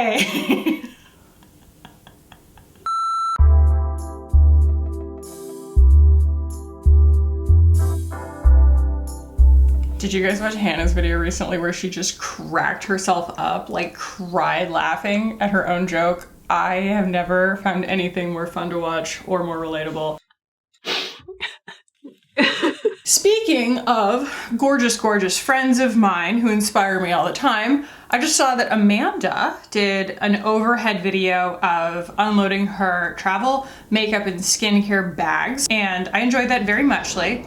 Yay! Did you guys watch Hannah's video recently where she just cracked herself up, like cried laughing at her own joke? I have never found anything more fun to watch or more relatable. Speaking of gorgeous, gorgeous friends of mine who inspire me all the time, I just saw that Amanda did an overhead video of unloading her travel, makeup, and skincare bags, and I enjoyed that very muchly.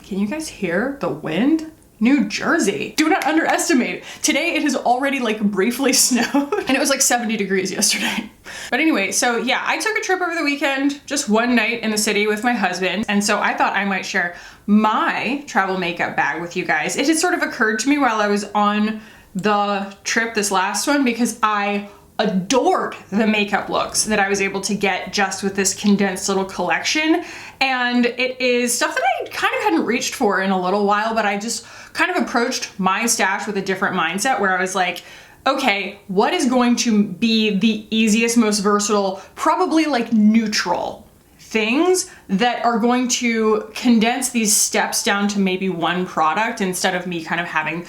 Can you guys hear the wind? New Jersey. Do not underestimate. Today it has already like briefly snowed and it was like 70 degrees yesterday. But anyway, so yeah, I took a trip over the weekend, just one night in the city with my husband. And so I thought I might share my travel makeup bag with you guys. It had sort of occurred to me while I was on the trip, this last one, because I adored the makeup looks that I was able to get just with this condensed little collection. And it is stuff that I kind of hadn't reached for in a little while, but I just kind of approached my stash with a different mindset where I was like, okay, what is going to be the easiest, most versatile, probably like neutral things that are going to condense these steps down to maybe one product instead of me kind of having,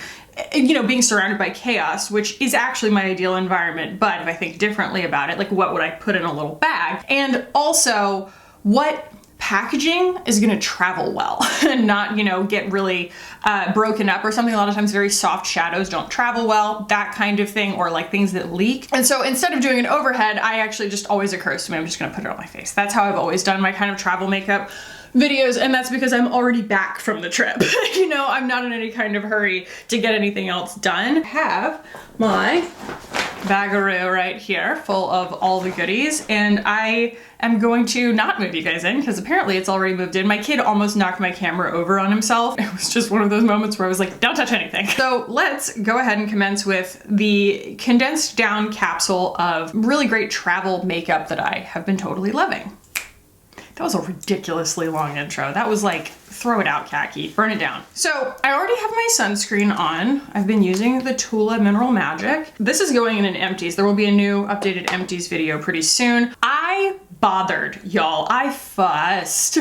you know, being surrounded by chaos, which is actually my ideal environment. But if I think differently about it, like what would I put in a little bag? And also what packaging is gonna travel well and not, you know, get really broken up or something. A lot of times very soft shadows don't travel well, that kind of thing, or like things that leak. And so instead of doing an overhead, I actually just always occurs to me, I'm just gonna put it on my face. That's how I've always done my kind of travel makeup videos, and that's because I'm already back from the trip. You know, I'm not in any kind of hurry to get anything else done. I have my bagaroo right here full of all the goodies, and I am going to not move you guys in because apparently it's already moved in. My kid almost knocked my camera over on himself. It was just one of those moments where I was like, don't touch anything. So let's go ahead and commence with the condensed down capsule of really great travel makeup that I have been totally loving. That was a ridiculously long intro. That was like, throw it out, khaki, burn it down. So I already have my sunscreen on. I've been using the Tula Mineral Magic. This is going in an empties. There will be a new updated empties video pretty soon. I bothered, y'all. I fussed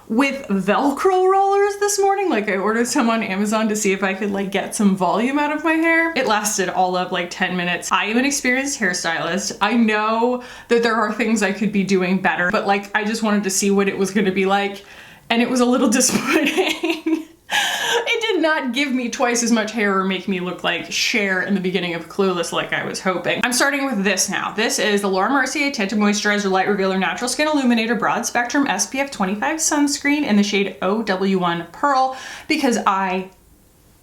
with Velcro rollers this morning. Like I ordered some on Amazon to see if I could like get some volume out of my hair. It lasted all of like 10 minutes. I am an experienced hairstylist. I know that there are things I could be doing better, but like I just wanted to see what it was gonna be like. And it was a little disappointing. It did not give me twice as much hair or make me look like Cher in the beginning of Clueless like I was hoping. I'm starting with this now. This is the Laura Mercier Tinted Moisturizer Light Revealer Natural Skin Illuminator Broad Spectrum SPF 25 Sunscreen in the shade OW1 Pearl because I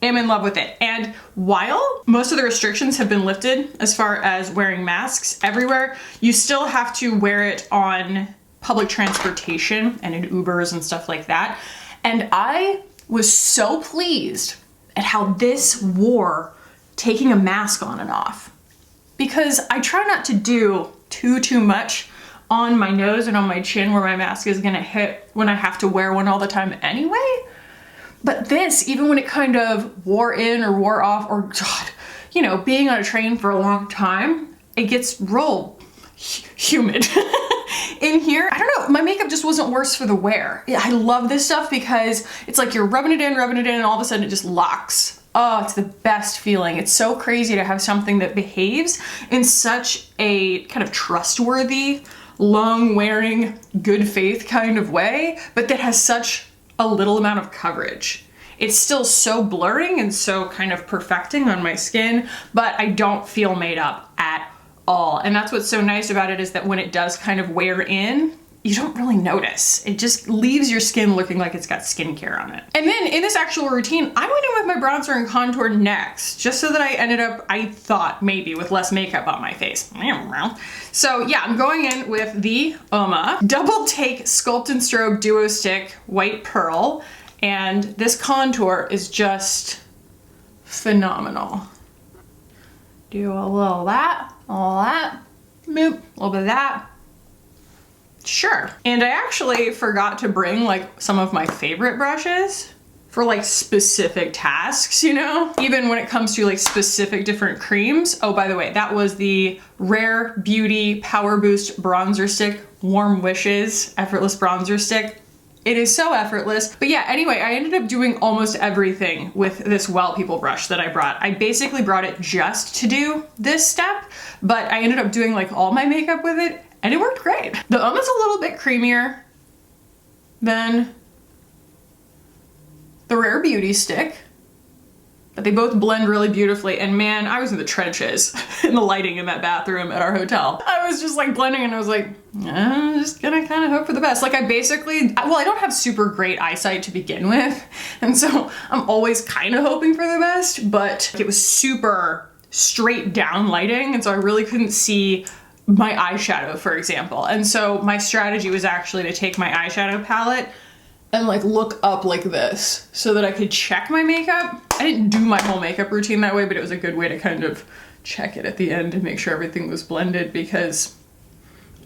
am in love with it. And while most of the restrictions have been lifted as far as wearing masks everywhere, you still have to wear it on public transportation and in Ubers and stuff like that. And I was so pleased at how this wore taking a mask on and off, because I try not to do too much on my nose and on my chin where my mask is gonna hit when I have to wear one all the time anyway. But this, even when it kind of wore in or wore off, or God, you know, being on a train for a long time, it gets real humid. In here, I don't know, my makeup just wasn't worse for the wear. I love this stuff because it's like you're rubbing it in, and all of a sudden it just locks. Oh, it's the best feeling. It's so crazy to have something that behaves in such a kind of trustworthy, long-wearing, good faith kind of way, but that has such a little amount of coverage. It's still so blurring and so kind of perfecting on my skin, but I don't feel made up at all. And that's what's so nice about it, is that when it does kind of wear in, you don't really notice. It just leaves your skin looking like it's got skincare on it. And then in this actual routine, I went in with my bronzer and contour next, just so that I ended up, I thought maybe with less makeup on my face. So yeah, I'm going in with the Oma Double Take Sculpt and Strobe Duo Stick White Pearl. And this contour is just phenomenal. Do a little that, all that, boop, a little bit of that. Sure. And I actually forgot to bring like some of my favorite brushes for like specific tasks, you know? Even when it comes to like specific different creams. Oh, by the way, that was the Rare Beauty Power Boost Bronzer Stick, Warm Wishes Effortless Bronzer Stick. It is so effortless. But yeah, anyway, I ended up doing almost everything with this Well People brush that I brought. I basically brought it just to do this step, but I ended up doing like all my makeup with it and it worked great. The is a little bit creamier than the Rare Beauty stick, but they both blend really beautifully. And man, I was in the trenches in the lighting in that bathroom at our hotel. I was just like blending and I was like, I'm just gonna kind of hope for the best. Like I basically, well, I don't have super great eyesight to begin with. And so I'm always kind of hoping for the best, but it was super straight down lighting. And so I really couldn't see my eyeshadow, for example. And so my strategy was actually to take my eyeshadow palette and like look up like this so that I could check my makeup. I didn't do my whole makeup routine that way, but it was a good way to kind of check it at the end and make sure everything was blended, because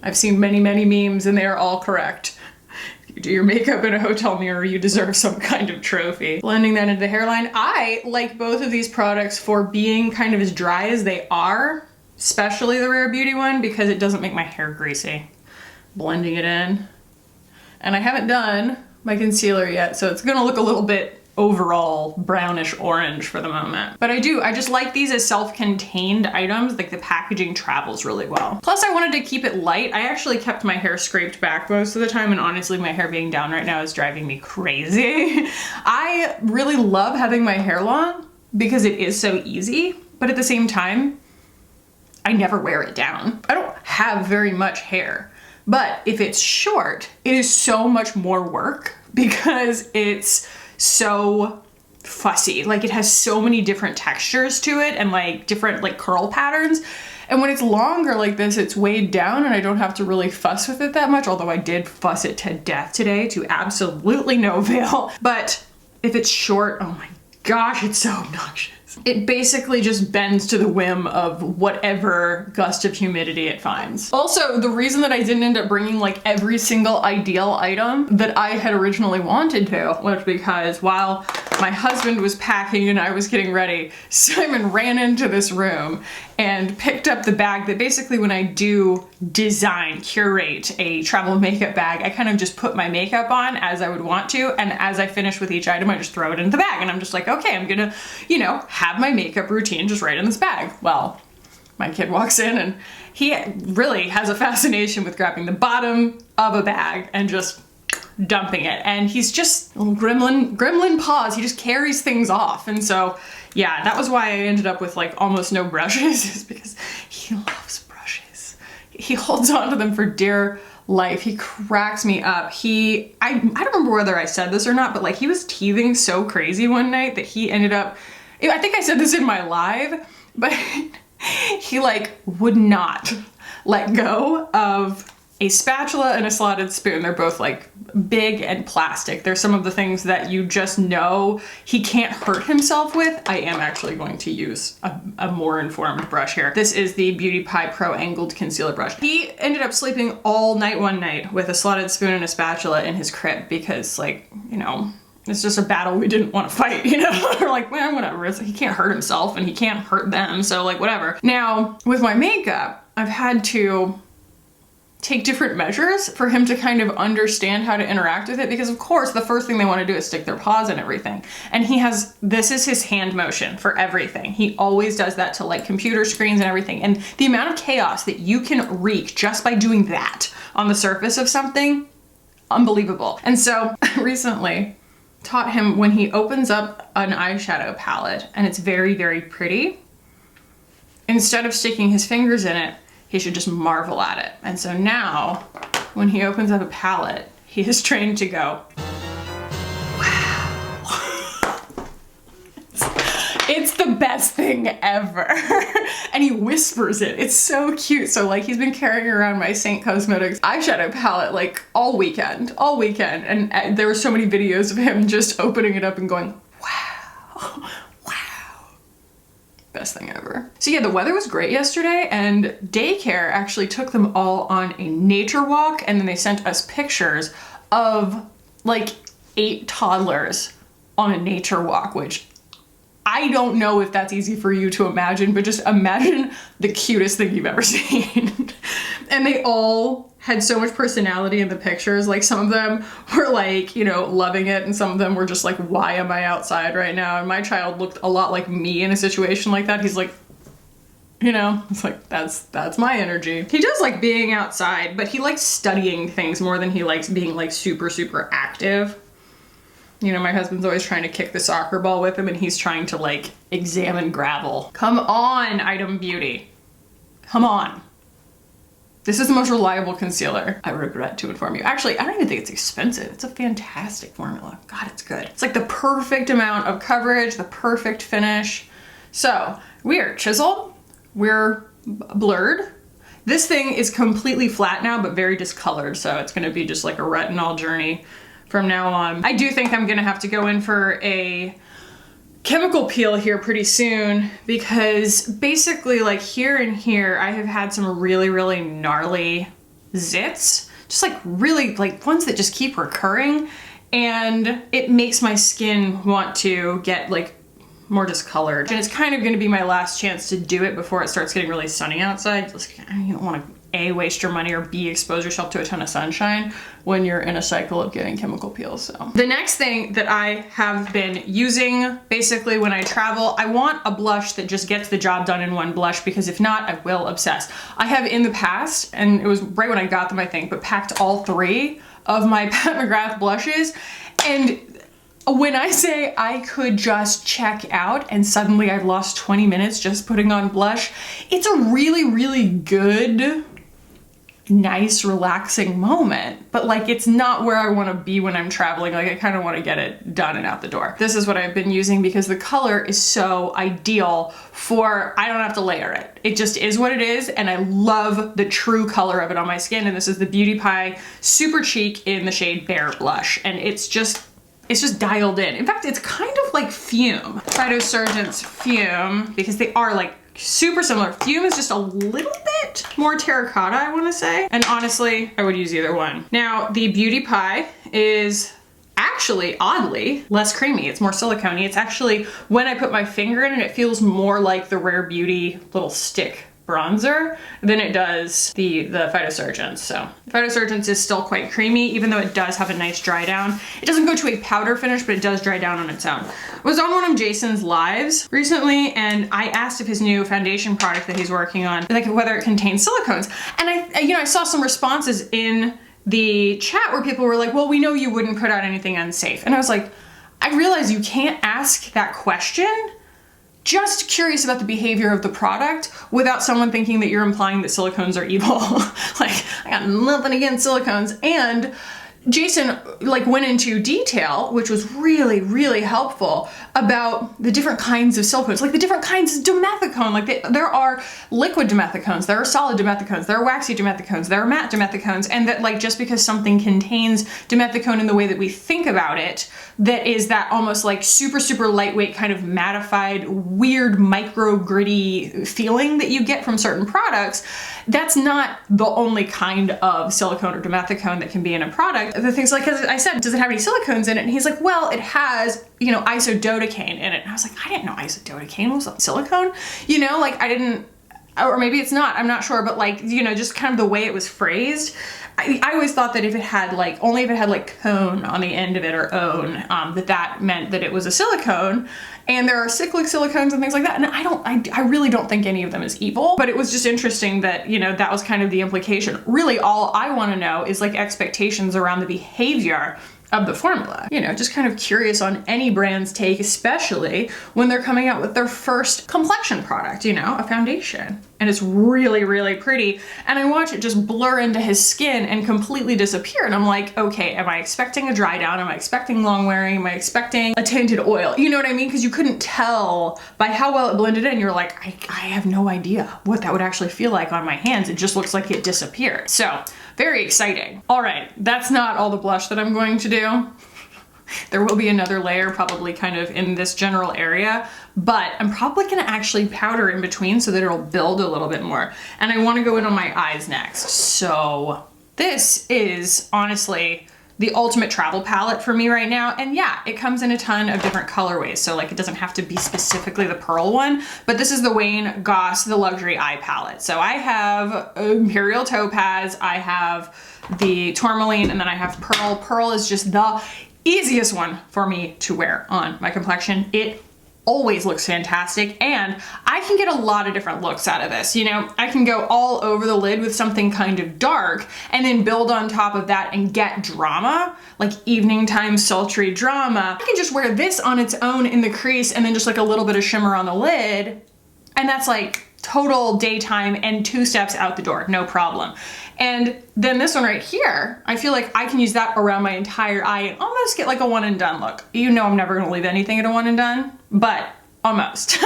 I've seen many, many memes and they are all correct. If you do your makeup in a hotel mirror, you deserve some kind of trophy. Blending that into the hairline. I like both of these products for being kind of as dry as they are, especially the Rare Beauty one, because it doesn't make my hair greasy. Blending it in. And I haven't done my concealer yet, so it's gonna look a little bit overall brownish orange for the moment. But I just like these as self-contained items. Like the packaging travels really well. Plus I wanted to keep it light. I actually kept my hair scraped back most of the time, and honestly my hair being down right now is driving me crazy. I really love having my hair long because it is so easy, but at the same time, I never wear it down. I don't have very much hair, but if it's short, it is so much more work because it's so fussy. Like it has so many different textures to it and like different like curl patterns. And when it's longer like this, it's weighed down and I don't have to really fuss with it that much. Although I did fuss it to death today to absolutely no avail. But if it's short, oh my gosh, it's so obnoxious. It basically just bends to the whim of whatever gust of humidity it finds. Also, the reason that I didn't end up bringing like every single ideal item that I had originally wanted to was because while my husband was packing and I was getting ready, Simon ran into this room and picked up the bag that basically when I do curate a travel makeup bag, I kind of just put my makeup on as I would want to, and as I finish with each item, I just throw it into the bag, and I'm just like, okay, I'm gonna, you know, have my makeup routine just right in this bag. Well, my kid walks in and he really has a fascination with grabbing the bottom of a bag and just dumping it, and he's just a little gremlin paws. He just carries things off. And so yeah, that was why I ended up with like almost no brushes, is because he loves brushes. He holds on to them for dear life. He cracks me up. I don't remember whether I said this or not, but like he was teething so crazy one night that he ended up, I think I said this in my live, but he like would not let go of a spatula and a slotted spoon. They're both like big and plastic. They're some of the things that you just know he can't hurt himself with. I am actually going to use a more informed brush here. This is the Beauty Pie Pro Angled Concealer Brush. He ended up sleeping all night one night with a slotted spoon and a spatula in his crib because, like, you know, it's just a battle we didn't want to fight, you know? We're like, well, whatever. He can't hurt himself and he can't hurt them, so like whatever. Now, with my makeup, I've had to take different measures for him to kind of understand how to interact with it, because of course the first thing they want to do is stick their paws in everything. And this is his hand motion for everything. He always does that to like computer screens and everything. And the amount of chaos that you can wreak just by doing that on the surface of something, unbelievable. And so I recently taught him, when he opens up an eyeshadow palette and it's very, very pretty, instead of sticking his fingers in it, he should just marvel at it. And so now, when he opens up a palette, he is trained to go, wow. It's the best thing ever. And he whispers it. It's so cute. So like he's been carrying around my Saint Cosmetics eyeshadow palette like all weekend. And there were so many videos of him just opening it up and going, wow. Best thing ever. So yeah, the weather was great yesterday, and daycare actually took them all on a nature walk, and then they sent us pictures of like 8 toddlers on a nature walk, which I don't know if that's easy for you to imagine, but just imagine the cutest thing you've ever seen. And they all had so much personality in the pictures. Like some of them were like, you know, loving it, and some of them were just like, why am I outside right now? And my child looked a lot like me in a situation like that. He's like, you know, it's like, that's my energy. He does like being outside, but he likes studying things more than he likes being like super, super active. You know, my husband's always trying to kick the soccer ball with him, and he's trying to like examine gravel. Come on, Item Beauty. Come on. This is the most reliable concealer, I regret to inform you. Actually, I don't even think it's expensive. It's a fantastic formula. God, it's good. It's like the perfect amount of coverage, the perfect finish. So we are chiseled, we're blurred. This thing is completely flat now, but very discolored. So it's gonna be just like a retinol journey from now on. I do think I'm gonna have to go in for a chemical peel here pretty soon, because basically like here and here, I have had some really, really gnarly zits, just like really like ones that just keep recurring, and it makes my skin want to get like more discolored. And it's kind of gonna be my last chance to do it before it starts getting really sunny outside. You don't wanna A, waste your money, or B, expose yourself to a ton of sunshine when you're in a cycle of getting chemical peels. So the next thing that I have been using basically when I travel, I want a blush that just gets the job done in one blush, because if not, I will obsess. I have in the past, and it was right when I got them, I think, but packed all 3 of my Pat McGrath blushes, and when I say I could just check out and suddenly I've lost 20 minutes just putting on blush, it's a really, really good, nice, relaxing moment. But like, it's not where I want to be when I'm traveling. Like, I kind of want to get it done and out the door. This is what I've been using because the color is so ideal for, I don't have to layer it. It just is what it is. And I love the true color of it on my skin. And this is the Beauty Pie Super Cheek in the shade Bare Blush. And it's just dialed in. In fact, it's kind of like Fume. Phytosurgence Fume, because they are like super similar. Fume is just a little bit more terracotta, I wanna say. And honestly, I would use either one. Now, the Beauty Pie is actually, oddly, less creamy. It's more silicone-y. It's actually, when I put my finger in it, it feels more like the Rare Beauty little stick bronzer than it does the Phytosurgence. So the Phytosurgence is still quite creamy, even though it does have a nice dry down. It doesn't go to a powder finish, but it does dry down on its own. I was on one of Jason's lives recently, and I asked if his new foundation product that he's working on, like whether it contains silicones. And I saw some responses in the chat where people were like, well, we know you wouldn't put out anything unsafe. And I was like, I realize you can't ask that question. Just curious about the behavior of the product without someone thinking that you're implying that silicones are evil. Like, I got nothing against silicones. And Jason like went into detail, which was really, really helpful, about the different kinds of silicones, like the different kinds of dimethicone. Like there are liquid dimethicones, there are solid dimethicones, there are waxy dimethicones, there are matte dimethicones, and that like just because something contains dimethicone in the way that we think about it, that is that almost like super, super lightweight kind of mattified, weird micro gritty feeling that you get from certain products, that's not the only kind of silicone or dimethicone that can be in a product. The things like, cause I said, does it have any silicones in it? And he's like, well, it has, you know, isododecane in it. And I was like, I didn't know isododecane was a silicone, you know, like I didn't, or maybe it's not, I'm not sure, but like, you know, just kind of the way it was phrased. I always thought that if it had like, only if it had like cone on the end of it or own, that meant that it was a silicone. And there are cyclic silicones and things like that. And I really don't think any of them is evil, but it was just interesting that, you know, that was kind of the implication. Really all I want to know is like expectations around the behavior of the formula. You know, just kind of curious on any brand's take, especially when they're coming out with their first complexion product, you know, a foundation. And it's really, really pretty. And I watch it just blur into his skin and completely disappear. And I'm like, okay, am I expecting a dry down? Am I expecting long wearing? Am I expecting a tinted oil? You know what I mean? Because you couldn't tell by how well it blended in. You're like, I have no idea what that would actually feel like on my hands. It just looks like it disappeared. So very exciting. All right, that's not all the blush that I'm going to do. There will be another layer probably kind of in this general area, but I'm probably gonna actually powder in between so that it'll build a little bit more. And I wanna go in on my eyes next. So this is honestly the ultimate travel palette for me right now. And yeah, it comes in a ton of different colorways. So like it doesn't have to be specifically the pearl one, but this is the Wayne Goss, the luxury eye palette. So I have Imperial Topaz, I have the Tourmaline, and then I have Pearl. Pearl is just the easiest one for me to wear on my complexion. It always looks fantastic, and I can get a lot of different looks out of this. You know, I can go all over the lid with something kind of dark and then build on top of that and get drama, like evening time sultry drama. I can just wear this on its own in the crease and then just like a little bit of shimmer on the lid, and that's like total daytime and 2 steps out the door, no problem. And then this one right here, I feel like I can use that around my entire eye and almost get like a one and done look. You know I'm never gonna leave anything at a one and done, but almost.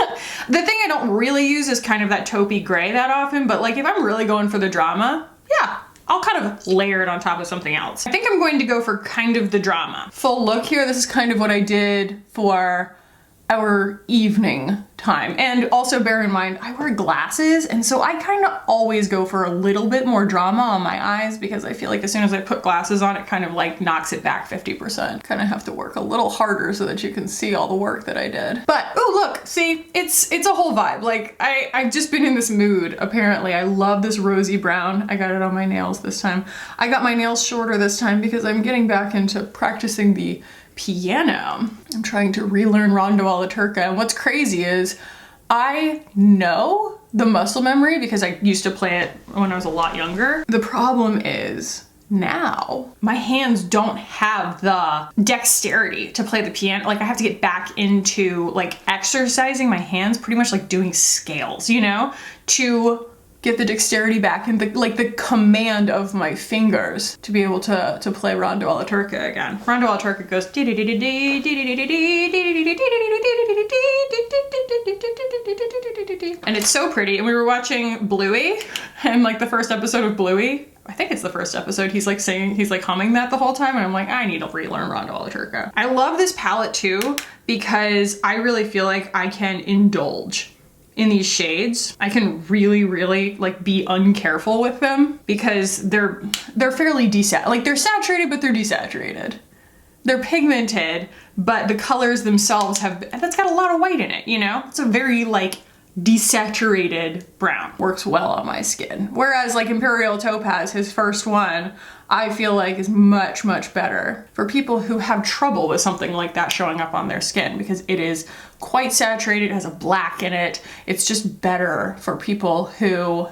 The thing I don't really use is kind of that taupey gray that often, but like if I'm really going for the drama, yeah, I'll kind of layer it on top of something else. I think I'm going to go for kind of the drama. Full look here, this is kind of what I did for our evening time. And also bear in mind, I wear glasses, and so I kind of always go for a little bit more drama on my eyes because I feel like as soon as I put glasses on, it kind of like knocks it back 50%. Kind of have to work a little harder so that you can see all the work that I did. But, oh look, see, it's a whole vibe. Like I've just been in this mood, apparently. I love this rosy brown. I got it on my nails this time. I got my nails shorter this time because I'm getting back into practicing the piano. I'm trying to relearn Rondo alla Turca, and what's crazy is I know the muscle memory because I used to play it when I was a lot younger. The problem is now my hands don't have the dexterity to play the piano. Like I have to get back into like exercising my hands, pretty much like doing scales, you know, to get the dexterity back and the command of my fingers to be able to play Rondo alla Turca again. Rondo alla Turca goes and it's so pretty. And we were watching Bluey, and like the first episode of Bluey, I think it's the first episode, he's like singing, he's like humming that the whole time, and I'm like, I need to relearn Rondo alla Turca. I love this palette too because I really feel like I can indulge in these shades. I can really like be uncareful with them because they're fairly they're saturated, but they're desaturated. They're pigmented, but the colors themselves that's got a lot of white in it, you know? It's a very like desaturated brown. Works well on my skin. Whereas like Imperial Topaz, his first one, I feel like is much better for people who have trouble with something like that showing up on their skin because it is quite saturated, it has a black in it. It's just better for people who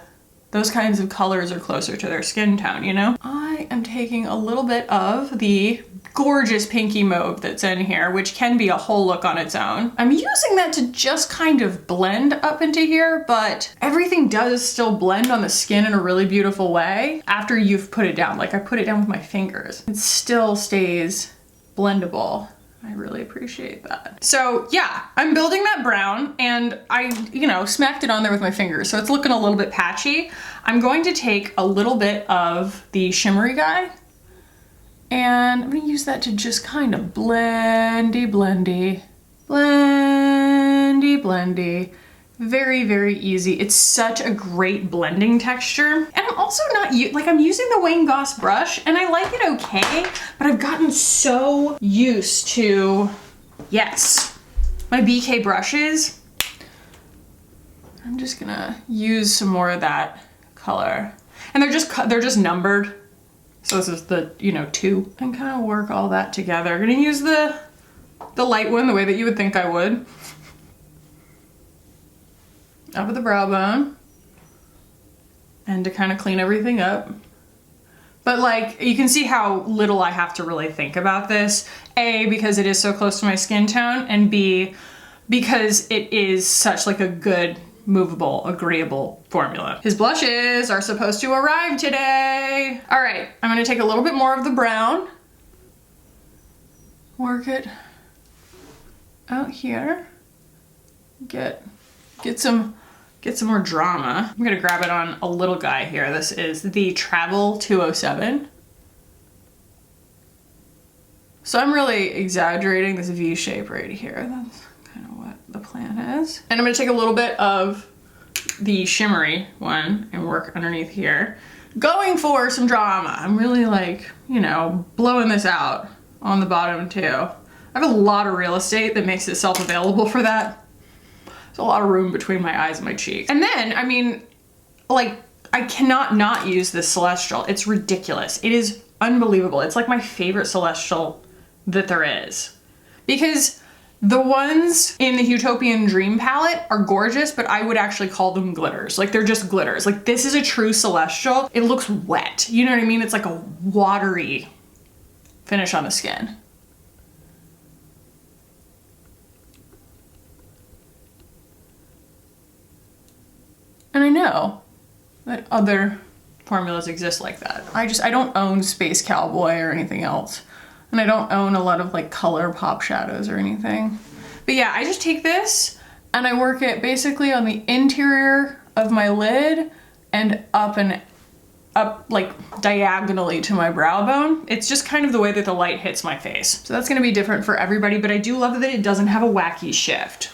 those kinds of colors are closer to their skin tone, you know? I am taking a little bit of the gorgeous pinky mauve that's in here, which can be a whole look on its own. I'm using that to just kind of blend up into here, but everything does still blend on the skin in a really beautiful way after you've put it down. Like I put it down with my fingers. It still stays blendable. I really appreciate that. So yeah, I'm building that brown, and I, you know, smacked it on there with my fingers, so it's looking a little bit patchy. I'm going to take a little bit of the shimmery guy, and I'm gonna use that to just kind of blendy. Very easy. It's such a great blending texture. And I'm also not, I'm using the Wayne Goss brush and I like it okay, but I've gotten so used to, yes, my BK brushes. I'm just gonna use some more of that color. And they're just numbered. So this is the, you know, 2. And kind of work all that together. I'm gonna use the light one the way that you would think I would. Up at the brow bone, and to kind of clean everything up. But like, you can see how little I have to really think about this. A, because it is so close to my skin tone, and B, because it is such like a good, movable, agreeable formula. His blushes are supposed to arrive today. All right, I'm gonna take a little bit more of the brown, work it out here, get some more drama. I'm gonna grab it on a little guy here. This is the Travel 207. So I'm really exaggerating this V shape right here. That's kind of what the plan is. And I'm gonna take a little bit of the shimmery one and work underneath here. going for some drama. I'm really like, you know, blowing this out on the bottom too. I have a lot of real estate that makes itself available for that. There's a lot of room between my eyes and my cheeks. And then, I mean, like, I cannot not use this Celestial. It's ridiculous. It is unbelievable. It's like my favorite Celestial that there is. Because the ones in the Utopian Dream palette are gorgeous, but I would actually call them glitters. Like, they're just glitters. Like, this is a true Celestial. It looks wet. You know what I mean? It's like a watery finish on the skin. And I know that other formulas exist like that. I don't own Space Cowboy or anything else. And I don't own a lot of like color pop shadows or anything. But yeah, I just take this and I work it basically on the interior of my lid and up like diagonally to my brow bone. It's just kind of the way that the light hits my face. So that's gonna be different for everybody, but I do love that it doesn't have a wacky shift.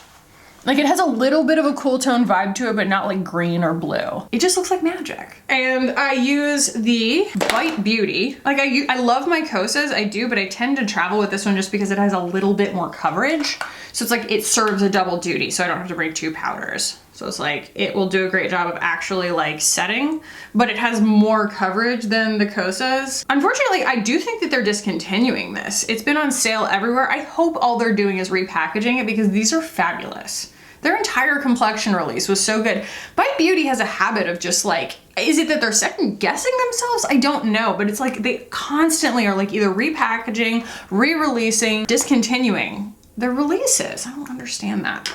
Like, it has a little bit of a cool tone vibe to it, but not like green or blue. It just looks like magic. And I use the Bite Beauty. Like, I love my Kosas, I do, but I tend to travel with this one just because it has a little bit more coverage. So it's like, it serves a double duty, so I don't have to bring two powders. So it's like, it will do a great job of actually like setting, but it has more coverage than the Kosas. Unfortunately, I do think that they're discontinuing this. It's been on sale everywhere. I hope all they're doing is repackaging it because these are fabulous. Their entire complexion release was so good. Bite Beauty has a habit of just like, is it that they're second guessing themselves? I don't know, but it's like they constantly are like either repackaging, re-releasing, discontinuing their releases. I don't understand that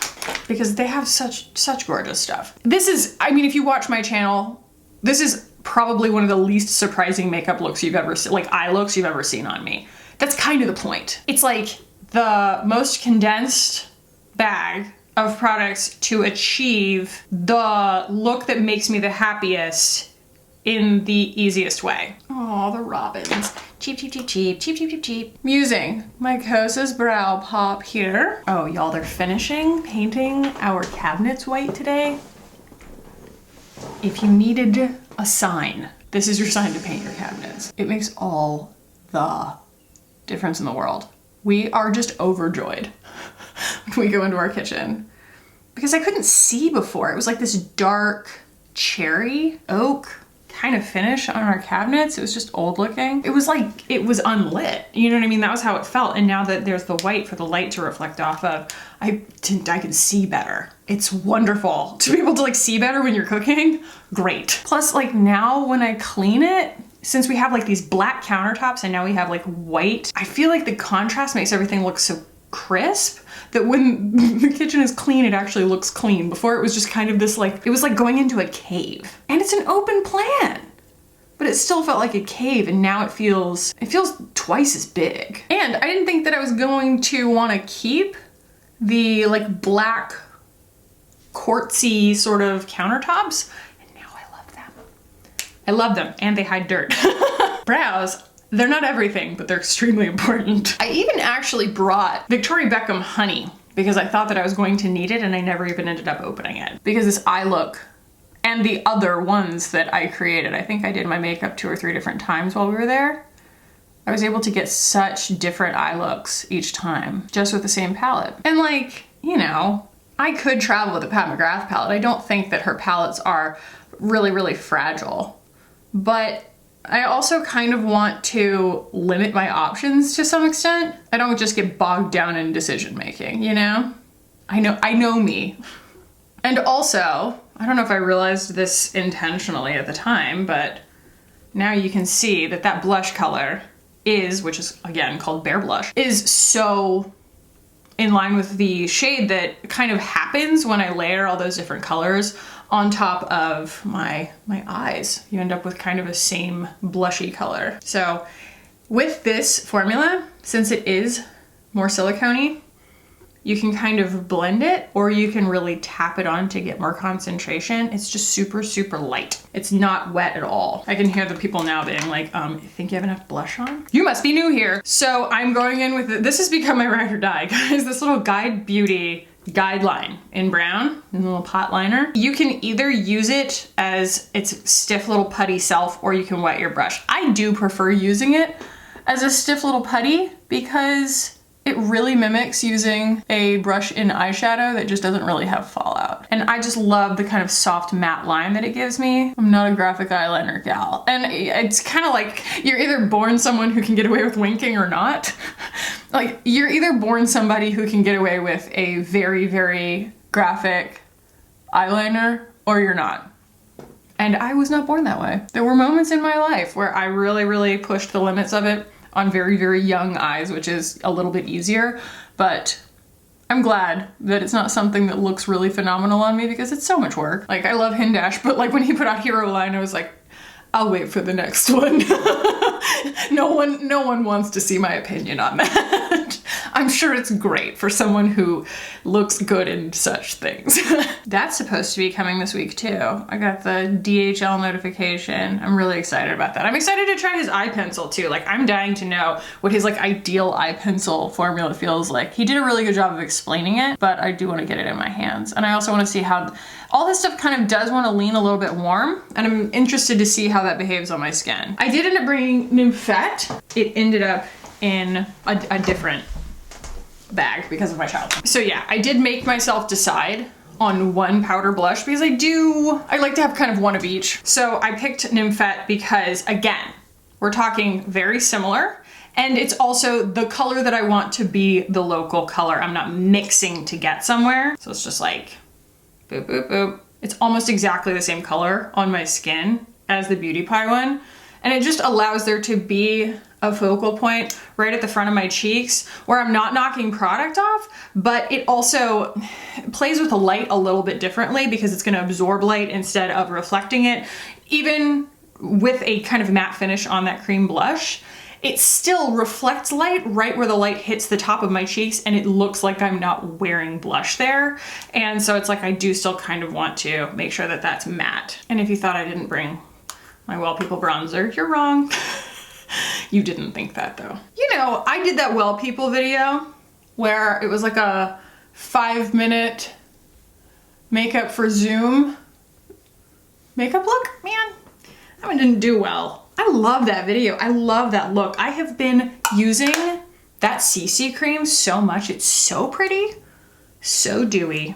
because they have such gorgeous stuff. This is, I mean, if you watch my channel, this is probably one of the least surprising makeup looks you've ever seen, like eye looks you've ever seen on me. That's kind of the point. It's like the most condensed bag of products to achieve the look that makes me the happiest in the easiest way. Oh, the robins. Cheap, cheap, cheap, cheap, cheap, cheap, cheap, cheap. I'm using my Kosas Brow Pop here. Oh, y'all, they're painting our cabinets white today. If you needed a sign, this is your sign to paint your cabinets. It makes all the difference in the world. We are just overjoyed when we go into our kitchen because I couldn't see before. It was like this dark cherry oak kind of finish on our cabinets. It was just old looking. It was like, it was unlit. You know what I mean? That was how it felt. And now that there's the white for the light to reflect off of, I can see better. It's wonderful to be able to like see better when you're cooking. Great. Plus like now when I clean it, since we have like these black countertops and now we have like white, I feel like the contrast makes everything look so crisp that when the kitchen is clean, it actually looks clean. Before it was just kind of this like, it was like going into a cave. And it's an open plan, but it still felt like a cave and now it feels twice as big. And I didn't think that I was going to want to keep the like black quartzy sort of countertops. And now I love them. I love them and they hide dirt. Brows, they're not everything, but they're extremely important. I even actually brought Victoria Beckham honey because I thought that I was going to need it and I never even ended up opening it. Because this eye look and the other ones that I created, I think I did my makeup 2 or 3 different times while we were there. I was able to get such different eye looks each time just with the same palette. And like, you know, I could travel with a Pat McGrath palette. I don't think that her palettes are really, really fragile, but I also kind of want to limit my options to some extent. I don't just get bogged down in decision making, you know? I know me. And also, I don't know if I realized this intentionally at the time, but now you can see that that blush color is, which is again called Bare Blush, is so in line with the shade that kind of happens when I layer all those different colors on top of my eyes. You end up with kind of a same blushy color. So with this formula, since it is more silicone-y, you can kind of blend it or you can really tap it on to get more concentration. It's just super, super light. It's not wet at all. I can hear the people now being like, think you have enough blush on? You must be new here. So I'm going in with it. This has become my ride or die, guys. This little Guide Beauty guideline in brown, in a little pot liner. You can either use it as its stiff little putty self, or you can wet your brush. I do prefer using it as a stiff little putty because it really mimics using a brush in eyeshadow that just doesn't really have fallout. And I just love the kind of soft matte line that it gives me. I'm not a graphic eyeliner gal. And it's kind of like you're either born someone who can get away with winking or not. Like you're either born somebody who can get away with a very, very graphic eyeliner or you're not. And I was not born that way. There were moments in my life where I really, really pushed the limits of it on very, very young eyes, which is a little bit easier, but I'm glad that it's not something that looks really phenomenal on me because it's so much work. Like I love Hindash, but like when he put out Hero Line, I was like, I'll wait for the next one. No one wants to see my opinion on that. I'm sure it's great for someone who looks good in such things. That's supposed to be coming this week too. I got the DHL notification. I'm really excited about that. I'm excited to try his eye pencil too. Like I'm dying to know what his like ideal eye pencil formula feels like. He did a really good job of explaining it, but I do want to get it in my hands. And I also want to see how all this stuff kind of does want to lean a little bit warm, and I'm interested to see how that behaves on my skin. I did end up bringing Nymphette. It ended up in a different bag because of my child. So yeah, I did make myself decide on one powder blush because I like to have kind of one of each. So I picked Nymphette because again, we're talking very similar, and it's also the color that I want to be the local color. I'm not mixing to get somewhere. So it's just like, boop, boop, boop. It's almost exactly the same color on my skin as the Beauty Pie one. And it just allows there to be a focal point right at the front of my cheeks where I'm not knocking product off, but it also plays with the light a little bit differently because it's gonna absorb light instead of reflecting it. Even with a kind of matte finish on that cream blush, it still reflects light right where the light hits the top of my cheeks, and it looks like I'm not wearing blush there. And so it's like I do still kind of want to make sure that that's matte. And if you thought I didn't bring my Well People bronzer, you're wrong. You didn't think that though. You know, I did that Well People video where it was like a 5-minute makeup for Zoom makeup look. Man, that one didn't do well. I love that video. I love that look. I have been using that CC cream so much. It's so pretty, so dewy.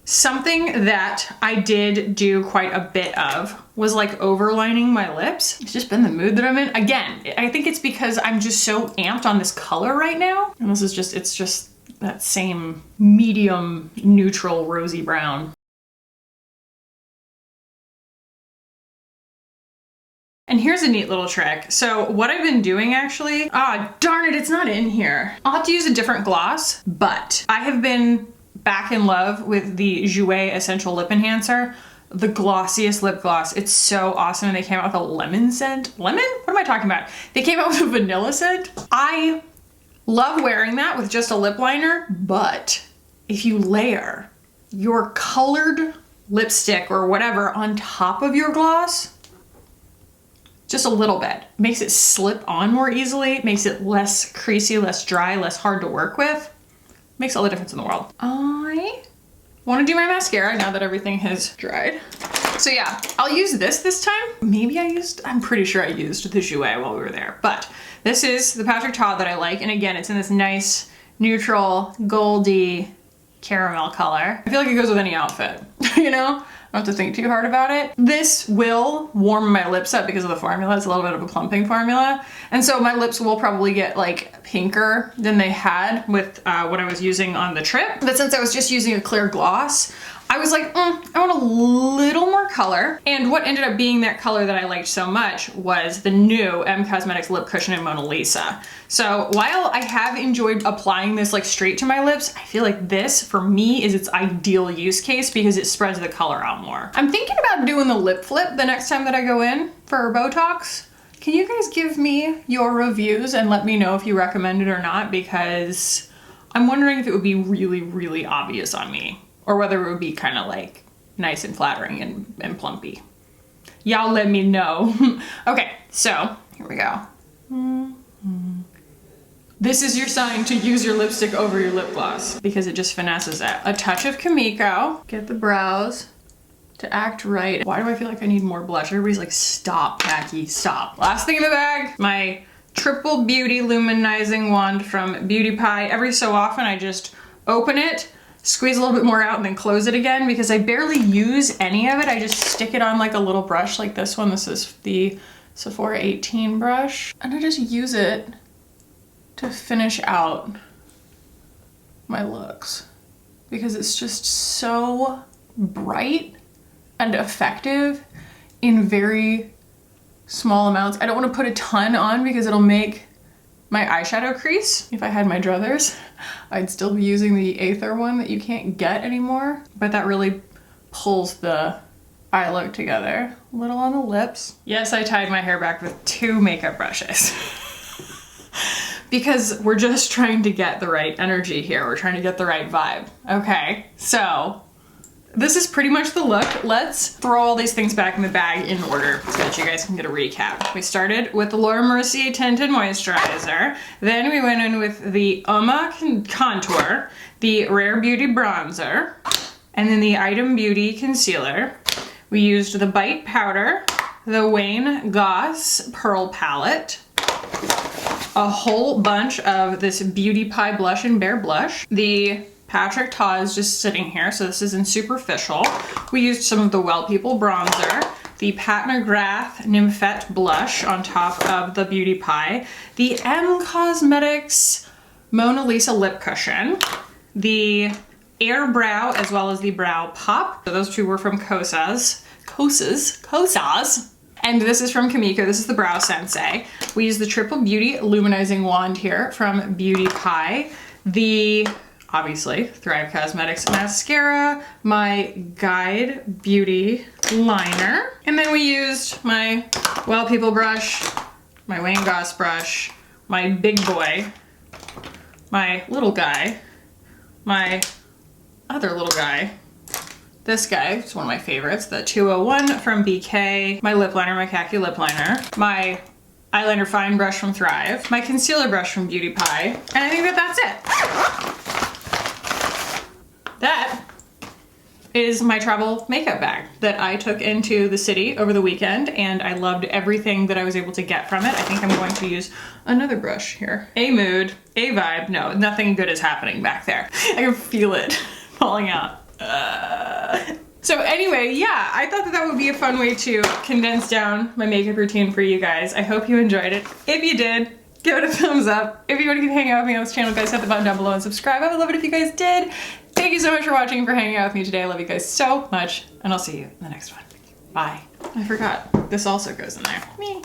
Something that I did do quite a bit of was like overlining my lips. It's just been the mood that I'm in. Again, I think it's because I'm just so amped on this color right now. And this is just, it's just that same medium, neutral, rosy brown. And here's a neat little trick. So what I've been doing actually, darn it, it's not in here. I'll have to use a different gloss, but I have been back in love with the Jouer Essential Lip Enhancer, the glossiest lip gloss. It's so awesome. And they came out with a lemon scent. Lemon? What am I talking about? They came out with a vanilla scent. I love wearing that with just a lip liner, but if you layer your colored lipstick or whatever on top of your gloss, just a little bit, makes it slip on more easily, makes it less creasy, less dry, less hard to work with. Makes all the difference in the world. I want to do my mascara now that everything has dried. So yeah, I'll use this time. Maybe I'm pretty sure I used the Jouer while we were there, but this is the Patrick Ta that I like. And again, it's in this nice, neutral, goldy caramel color. I feel like it goes with any outfit, you know? I don't have to think too hard about it. This will warm my lips up because of the formula. It's a little bit of a plumping formula. And so my lips will probably get like pinker than they had with what I was using on the trip. But since I was just using a clear gloss, I was like, I want a little more color. And what ended up being that color that I liked so much was the new M Cosmetics Lip Cushion in Mona Lisa. So while I have enjoyed applying this like straight to my lips, I feel like this for me is its ideal use case because it spreads the color out more. I'm thinking about doing the lip flip the next time that I go in for Botox. Can you guys give me your reviews and let me know if you recommend it or not? Because I'm wondering if it would be really, really obvious on me, or whether it would be kind of like nice and flattering and plumpy. Y'all let me know. Okay, so here we go. This is your sign to use your lipstick over your lip gloss because it just finesses it. A touch of Kimiko. Get the brows to act right. Why do I feel like I need more blush? Everybody's like, stop, Jackie, stop. Last thing in the bag, my Triple Beauty Luminizing Wand from Beauty Pie. Every so often I just open it, squeeze a little bit more out, and then close it again because I barely use any of it. I just stick it on like a little brush like this one. This is the Sephora 18 brush. And I just use it to finish out my looks because it's just so bright and effective in very small amounts. I don't want to put a ton on because it'll make my eyeshadow crease. If I had my druthers, I'd still be using the Aether one that you can't get anymore, but that really pulls the eye look together. A little on the lips. Yes, I tied my hair back with 2 makeup brushes. Because we're just trying to get the right energy here. We're trying to get the right vibe. Okay, so this is pretty much the look. Let's throw all these things back in the bag in order so that you guys can get a recap. We started with the Laura Mercier Tinted Moisturizer. Then we went in with the Uma Contour, the Rare Beauty Bronzer, and then the Item Beauty Concealer. We used the Bite Powder, the Wayne Goss Pearl Palette, a whole bunch of this Beauty Pie Blush and Bare Blush. The Patrick Ta is just sitting here, so this is in Superficial. We used some of the Well People bronzer, the Pat McGrath Nymphette blush on top of the Beauty Pie, the M Cosmetics Mona Lisa lip cushion, the Air Brow as well as the Brow Pop. So those 2 were from Kosas. And this is from Kimiko. This is the Brow Sensei. We use the Triple Beauty Luminizing Wand here from Beauty Pie. The, obviously, Thrive Cosmetics Mascara, my Guide Beauty Liner. And then we used my Well People brush, my Wayne Goss brush, my big boy, my little guy, my other little guy, this guy, it's one of my favorites, the 201 from BK, my lip liner, my khaki lip liner, my eyeliner fine brush from Thrive, my concealer brush from Beauty Pie, and I think that that's it. That is my travel makeup bag that I took into the city over the weekend, and I loved everything that I was able to get from it. I think I'm going to use another brush here. A mood, a vibe. No, nothing good is happening back there. I can feel it falling out. So anyway, yeah, I thought that that would be a fun way to condense down my makeup routine for you guys. I hope you enjoyed it. If you did, give it a thumbs up. If you want to keep hanging out with me on this channel, guys, hit the button down below and subscribe. I would love it if you guys did. Thank you so much for watching and for hanging out with me today. I love you guys so much, and I'll see you in the next one. Bye. I forgot, this also goes in there. Me.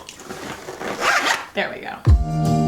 There we go.